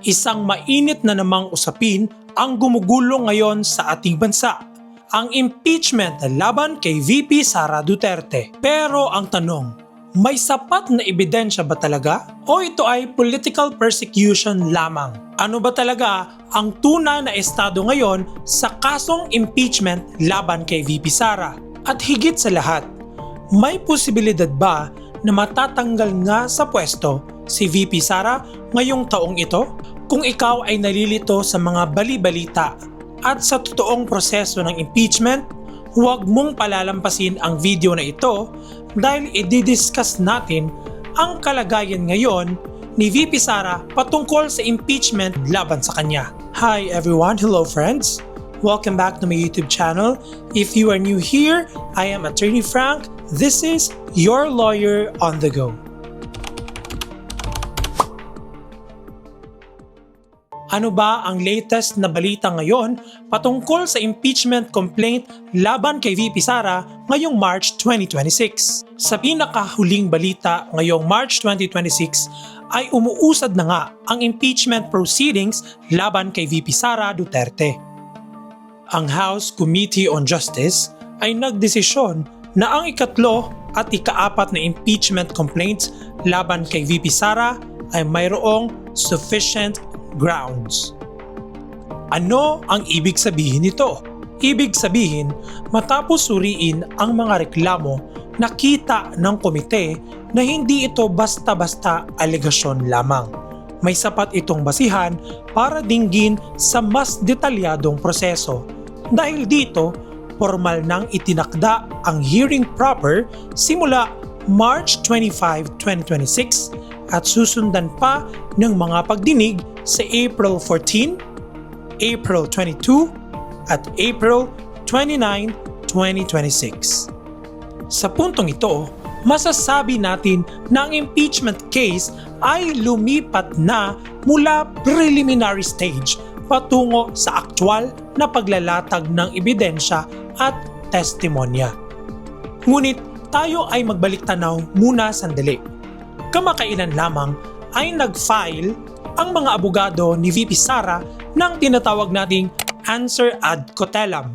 Isang mainit na namang usapin ang gumugulo ngayon sa ating bansa, ang impeachment laban kay VP Sara Duterte. Pero ang tanong, may sapat na ebidensya ba talaga o ito ay political persecution lamang? Ano ba talaga ang tunay na estado ngayon sa kasong impeachment laban kay VP Sara? At higit sa lahat, may posibilidad ba na matatanggal nga sa pwesto si VP Sara ngayong taong ito? Kung ikaw ay nalilito sa mga bali-balita at sa totoong proseso ng impeachment, huwag mong palalampasin ang video na ito dahil i-discuss natin ang kalagayan ngayon ni VP Sara patungkol sa impeachment laban sa kanya. Hi everyone, hello friends! Welcome back to my YouTube channel. If you are new here, I am Attorney Frank. This is your lawyer on the go. Ano ba ang latest na balita ngayon patungkol sa impeachment complaint laban kay VP Sara ngayong March 2026? Sa pinakahuling balita ngayong March 2026 ay umuusad na nga ang impeachment proceedings laban kay VP Sara Duterte. Ang House Committee on Justice ay nagdesisyon na ang ikatlo at ikaapat na impeachment complaints laban kay VP Sara ay mayroong sufficient grounds. Ano ang ibig sabihin nito? Ibig sabihin, matapos suriin ang mga reklamo, nakita ng komite na hindi ito basta-basta alegasyon lamang. May sapat itong basihan para dinggin sa mas detalyadong proseso. Dahil dito, formal nang itinakda ang hearing proper simula March 25, 2026 at susundan pa ng mga pagdinig sa April 14, April 22 at April 29, 2026. Sa puntong ito, masasabi natin na ang impeachment case ay lumipat na mula preliminary stage patungo sa aktwal na paglalatag ng ebidensya at testimonya. Ngunit tayo ay magbalik tanaw muna sandali. Kamakailan lamang ay nag-file ang mga abogado ni VP Sara ng tinatawag nating answer ad cotellam.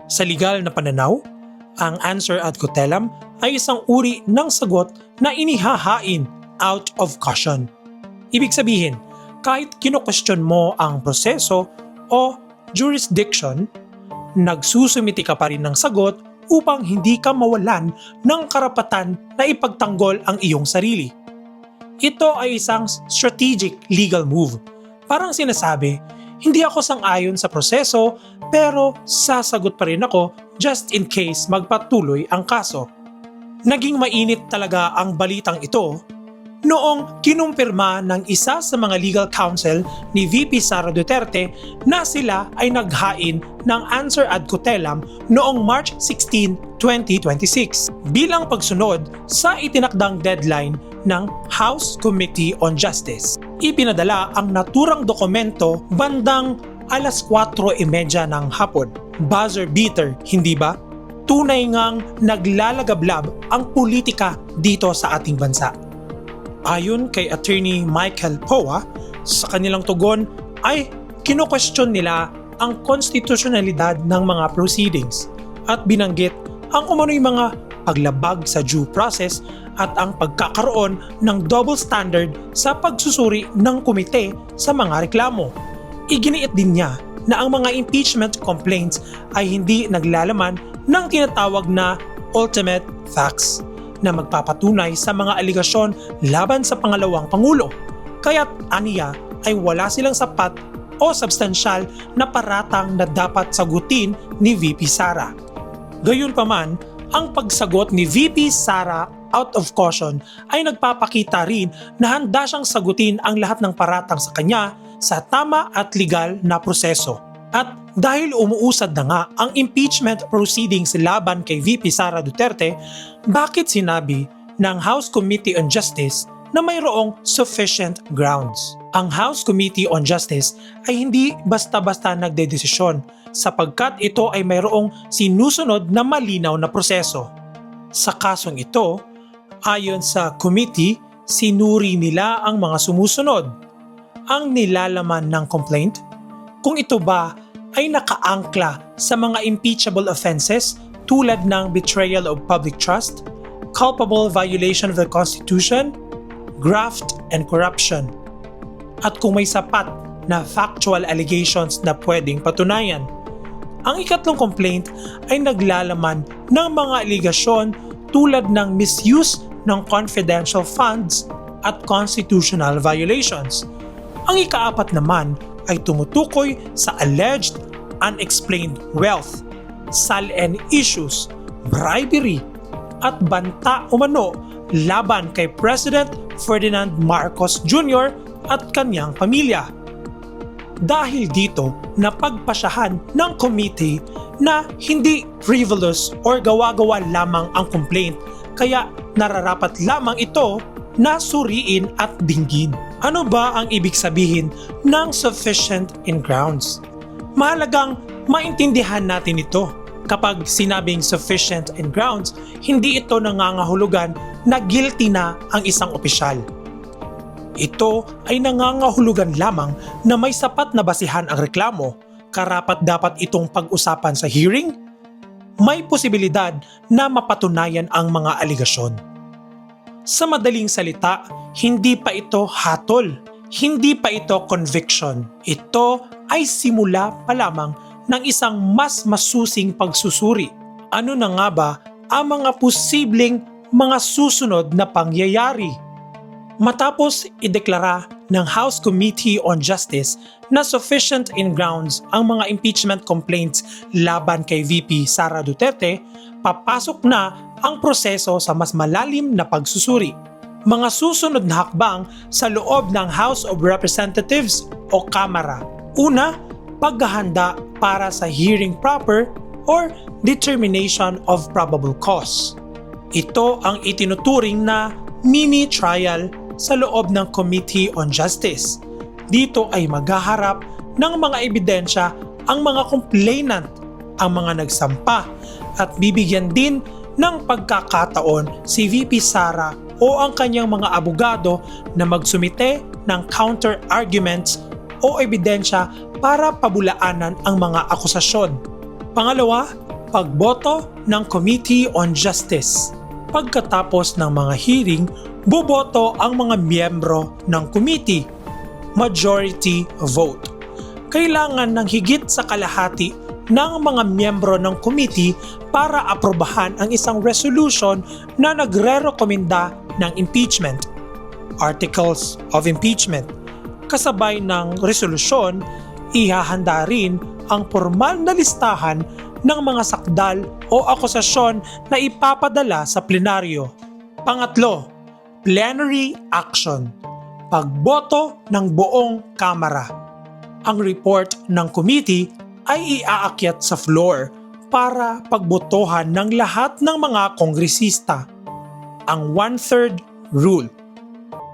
Sa legal na pananaw, ang answer ad cotellam ay isang uri ng sagot na inihahain out of caution. Ibig sabihin, kahit kino-question mo ang proseso o jurisdiction, nagsusumiti ka pa rin ng sagot upang hindi ka mawalan ng karapatan na ipagtanggol ang iyong sarili. Ito ay isang strategic legal move. Parang sinasabi, hindi ako sang-ayon sa proseso pero sasagot pa rin ako just in case magpatuloy ang kaso. Naging mainit talaga ang balitang ito noong kinumpirma ng isa sa mga legal counsel ni VP Sara Duterte na sila ay naghain ng answer ad cotellam noong March 16, 2026 bilang pagsunod sa itinakdang deadline ng House Committee on Justice. Ipinadala ang naturang dokumento bandang alas 4:30 ng hapon. Buzzer beater, hindi ba? Tunay ngang naglalagablab ang politika dito sa ating bansa. Ayon kay Attorney Michael Poa, sa kanilang tugon ay kino-question nila ang konstitusyonalidad ng mga proceedings at binanggit ang umano'y mga paglabag sa due process at ang pagkakaroon ng double standard sa pagsusuri ng komite sa mga reklamo. Iginiit din niya na ang mga impeachment complaints ay hindi naglalaman ng tinatawag na ultimate facts na magpapatunay sa mga aligasyon laban sa pangalawang pangulo. Kaya't aniya ay wala silang sapat o substansyal na paratang na dapat sagutin ni VP Sara. Gayunpaman, ang pagsagot ni VP Sara out of caution ay nagpapakita rin na handa siyang sagutin ang lahat ng paratang sa kanya sa tama at legal na proseso. At dahil umuusad na nga ang impeachment proceedings laban kay VP Sara Duterte, bakit sinabi ng House Committee on Justice na mayroong sufficient grounds? Ang House Committee on Justice ay hindi basta-basta nagdedesisyon sapagkat ito ay mayroong sinusunod na malinaw na proseso. Sa kasong ito, ayon sa committee, sinuri nila ang mga sumusunod. ang nilalaman ng complaint? Kung ito ba ay nakaangkla sa mga impeachable offenses tulad ng betrayal of public trust, culpable violation of the Constitution, graft and corruption, at kung may sapat na factual allegations na pwedeng patunayan. Ang ikatlong complaint ay naglalaman ng mga aligasyon tulad ng misuse ng confidential funds at constitutional violations. Ang ikaapat naman ay tumutukoy sa alleged unexplained wealth, SALN issues, bribery, at banta umano laban kay President Ferdinand Marcos Jr. at kanyang pamilya. Dahil dito, napagpasyahan ng committee na hindi frivolous or gawa-gawa lamang ang complaint, kaya nararapat lamang ito na suriin at dinggin. Ano ba ang ibig sabihin ng sufficient in grounds? Mahalagang maintindihan natin ito. Kapag sinabing sufficient in grounds, hindi ito nangangahulugan na guilty na ang isang opisyal. Ito ay nangangahulugan lamang na may sapat na basihan ang reklamo, karapat-dapat itong pag-usapan sa hearing, may posibilidad na mapatunayan ang mga aligasyon. Sa madaling salita, hindi pa ito hatol, hindi pa ito conviction. Ito ay simula pa lamang ng isang mas masusing pagsusuri. Ano na nga ba ang mga posibleng mga susunod na pangyayari? Matapos ideklara ng House Committee on Justice na sufficient in grounds ang mga impeachment complaints laban kay VP Sara Duterte, papasok na ang proseso sa mas malalim na pagsusuri. Mga susunod na hakbang sa loob ng House of Representatives o Kamara. Una, paghahanda para sa hearing proper or determination of probable cause. Ito ang itinuturing na mini trial sa loob ng Committee on Justice. Dito ay maghaharap ng mga ebidensya ang mga complainant, ang mga nagsampa, at bibigyan din ng pagkakataon si VP Sara o ang kanyang mga abogado na magsumite ng counter arguments o ebidensya para pabulaanan ang mga akusasyon. Pangalawa, pagboto ng Committee on Justice. Pagkatapos ng mga hearing, boboto ang mga miyembro ng committee. Majority vote. Kailangan ng higit sa kalahati ng mga miyembro ng committee para aprobahan ang isang resolution na nagre-rekomenda ng impeachment. Articles of Impeachment. Kasabay ng resolusyon, ihahanda rin ang formal na listahan ng mga sakdal o akusasyon na ipapadala sa plenaryo. Pangatlo, plenary action. Pagboto ng buong kamara. Ang report ng committee ay iaakyat sa floor para pagbotohan ng lahat ng mga kongresista. Ang 1/3 rule.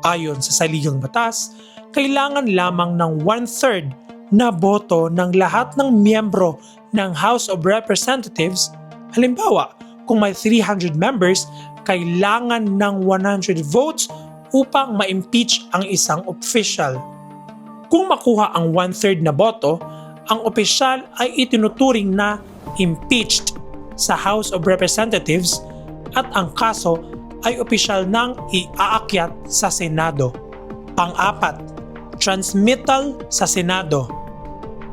Ayon sa saligang batas, kailangan lamang ng 1/3 na boto ng lahat ng miyembro ng House of Representatives. Halimbawa, kung may 300 members, kailangan ng 100 votes upang ma-impeach ang isang official. Kung makuha ang 1/3 na boto, ang opisyal ay itinuturing na impeached sa House of Representatives at ang kaso ay opisyal nang iaakyat sa Senado. Pang-apat, transmittal sa Senado.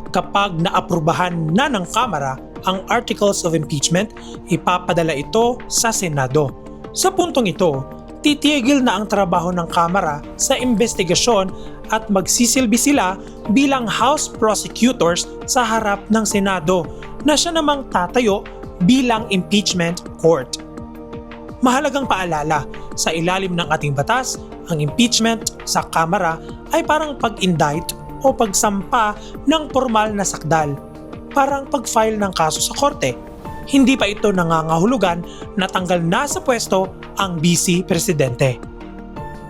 Kapag naaprubahan na ng Kamara ang Articles of Impeachment, ipapadala ito sa Senado. Sa puntong ito, titigil na ang trabaho ng Kamara sa investigasyon at magsisilbi sila bilang House Prosecutors sa harap ng Senado na siya namang tatayo bilang impeachment court. Mahalagang paalala, sa ilalim ng ating batas, ang impeachment sa Kamara ay parang pag-indict o pagsampa ng formal na sakdal, parang pag-file ng kaso sa korte. Hindi pa ito nangangahulugan na tanggal na sa pwesto ang Vice Presidente.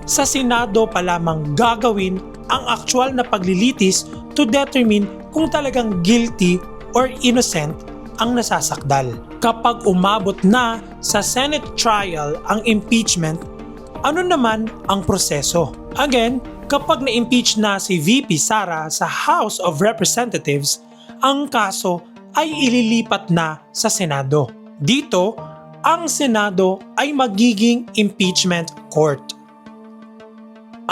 Sa Senado pa lamang gagawin ang aktual na paglilitis to determine kung talagang guilty or innocent ang nasasakdal. Kapag umabot na sa Senate trial ang impeachment, ano naman ang proseso? Again, Kapag na-impeach na si VP Sara sa House of Representatives, ang kaso ay ililipat na sa Senado. Dito, ang Senado ay magiging impeachment court.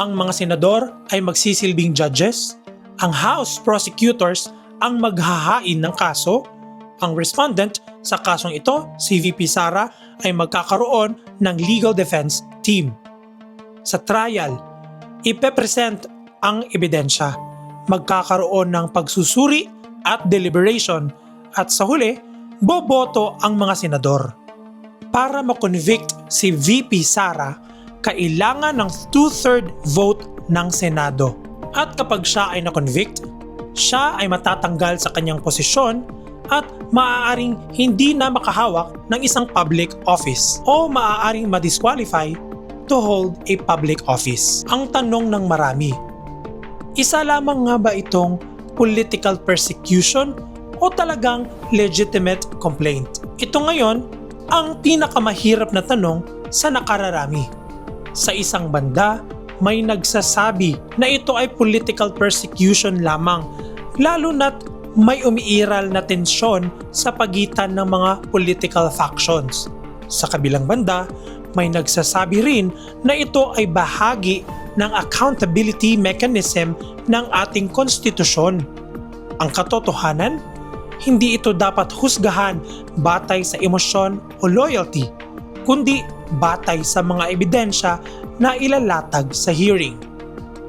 Ang mga senador ay magsisilbing judges, ang House prosecutors ang maghahain ng kaso, ang respondent sa kasong ito, si VP Sara, ay magkakaroon ng legal defense team. Sa trial, ipepresent ang ebidensya, magkakaroon ng pagsusuri at deliberation, at sa huli, boboto ang mga senador. Para makonvict si VP Sara, kailangan ng 2/3 vote ng Senado. At kapag siya ay na-convict, siya ay matatanggal sa kanyang posisyon at maaaring hindi na makahawak ng isang public office o maaaring ma-disqualify to hold a public office. Ang tanong ng marami, isa lamang nga ba itong political persecution o talagang legitimate complaint? Ito ngayon ang pinakamahirap na tanong sa nakararami. Sa isang banda, may nagsasabi na ito ay political persecution lamang, lalo na't may umiiral na tensyon sa pagitan ng mga political factions. Sa kabilang banda, may nagsasabi rin na ito ay bahagi ng accountability mechanism ng ating konstitusyon. Ang katotohanan, hindi ito dapat husgahan batay sa emosyon o loyalty, kundi batay sa mga ebidensya na ilalatag sa hearing.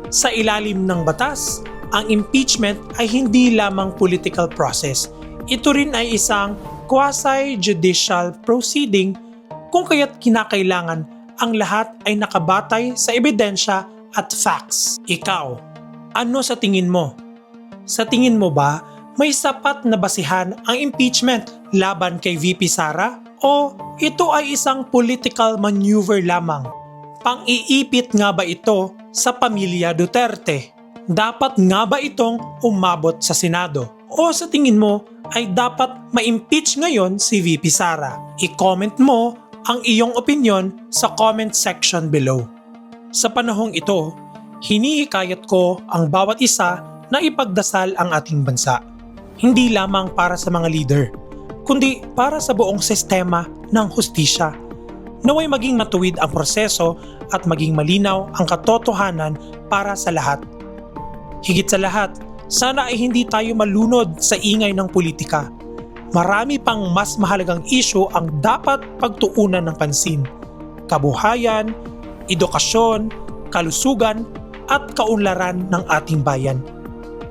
Sa ilalim ng batas, ang impeachment ay hindi lamang political process. Ito rin ay isang quasi-judicial proceeding kung kaya't kinakailangan ang lahat ay nakabatay sa ebidensya at facts. Ikaw, ano sa tingin mo? Sa tingin mo ba may sapat na basihan ang impeachment laban kay VP Sara? O ito ay isang political maneuver lamang? Pang-iipit nga ba ito sa pamilya Duterte? Dapat nga ba itong umabot sa Senado? O sa tingin mo ay dapat ma-impeach ngayon si VP Sara? I-comment mo ang iyong opinion sa comment section below. Sa panahong ito, hinihikayat ko ang bawat isa na ipagdasal ang ating bansa. Hindi lamang para sa mga leader, kundi para sa buong sistema ng hustisya. Naway maging matuwid ang proseso at maging malinaw ang katotohanan para sa lahat. Higit sa lahat, sana ay hindi tayo malunod sa ingay ng politika. Marami pang mas mahalagang issue ang dapat pagtuunan ng pansin. Kabuhayan, edukasyon, kalusugan, at kaunlaran ng ating bayan.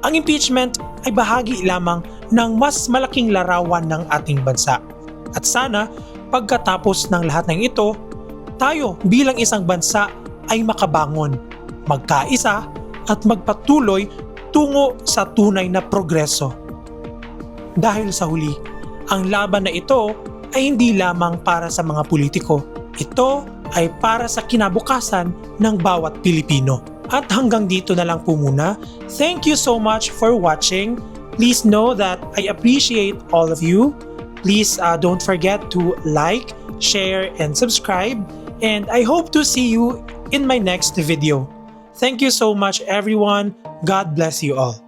Ang impeachment ay bahagi lamang ng mas malaking larawan ng ating bansa. At sana, pagkatapos ng lahat ng ito, tayo bilang isang bansa ay makabangon, magkaisa at magpatuloy tungo sa tunay na progreso. Dahil sa huli, ang laban na ito ay hindi lamang para sa mga politiko. Ito ay para sa kinabukasan ng bawat Pilipino. At hanggang dito na lang po muna. Thank you so much for watching. Please know that I appreciate all of you. Please don't forget to like, share, and subscribe. And I hope to see you in my next video. Thank you so much, everyone. God bless you all.